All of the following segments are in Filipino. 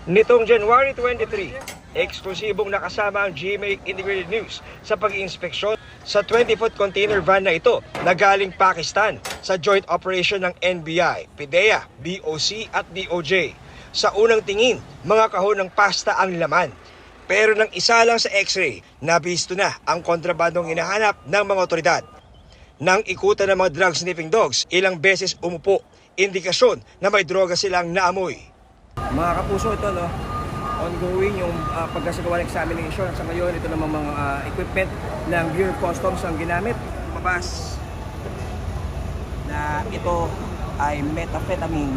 Nitong January 23, eksklusibong nakasama ang GMA Integrated News sa pag-iinspeksyon sa 20-foot container van na ito na galing Pakistan sa joint operation ng NBI, PIDEA, BOC at DOJ. Sa unang tingin, mga kahon ng pasta ang laman. Pero nang isa lang sa x-ray, nabisto na ang kontrabandong hinahanap ng mga otoridad. Nang ikutan ng mga drug sniffing dogs, ilang beses umupo, indikasyon na may droga silang naamoy. Mga kapuso, ito ongoing yung pagkasagawa ng examination. Sa ngayon, ito namang mga equipment ng Bureau of Customs ang ginamit. Mabas na ito ay methamphetamine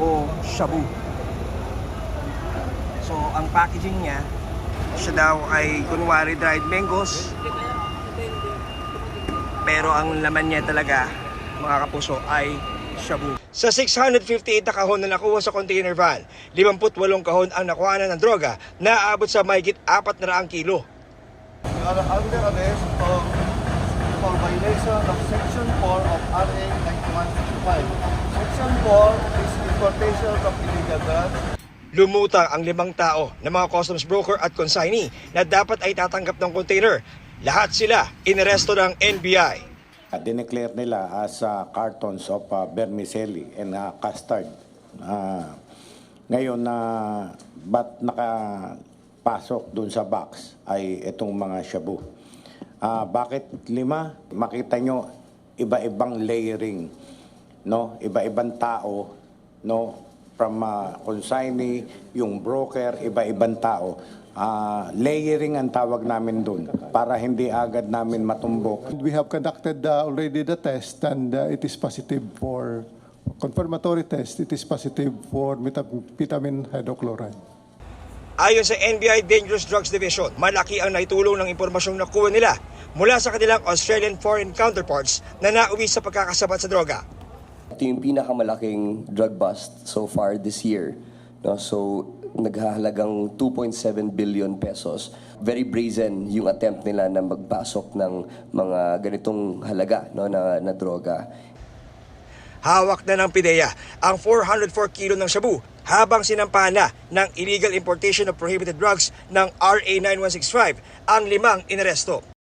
o shabu. So, ang packaging niya, siya daw ay kunwari dried mangoes. Pero ang laman niya talaga, mga kapuso, ay shabu. Sa 658 na kahon na nakuha sa container van, 58 kahon ang nakuhanan ng droga na aabot sa mahigit 400 kilo. We are under arrest for violation of Section 4 of RA 9165. Section 4 is importation of illegal drugs. Lumutang ang 5 tao na mga customs broker at consignee na dapat ay tatanggap ng container. Lahat sila inaresto ng NBI. Dineclare nila as cartons of vermicelli and custard. Ngayon ba't nakapasok dun sa box ay itong mga shabu. Bakit 5? Makita nyo iba-ibang layering, no? Iba-ibang tao, no? From consignee, yung broker, iba-ibang tao. Layering ang tawag namin dun para hindi agad namin matumbok. We have conducted already the test and it is positive for confirmatory test. It is positive for methamphetamine hydrochloride. Ayon sa NBI Dangerous Drugs Division, malaki ang naitulong ng impormasyong nakuha nila mula sa kanilang Australian foreign counterparts na nauwi sa pagkakasabat sa droga. Ito yung pinakamalaking drug bust so far this year. No? So, naghahalagang 2.7 billion pesos. Very brazen yung attempt nila na magpasok ng mga ganitong halaga, no, na droga. Hawak na ng PIDEA ang 404 kilo ng shabu habang sinampahan na ng illegal importation of prohibited drugs ng RA 9165 ang 5 inaresto.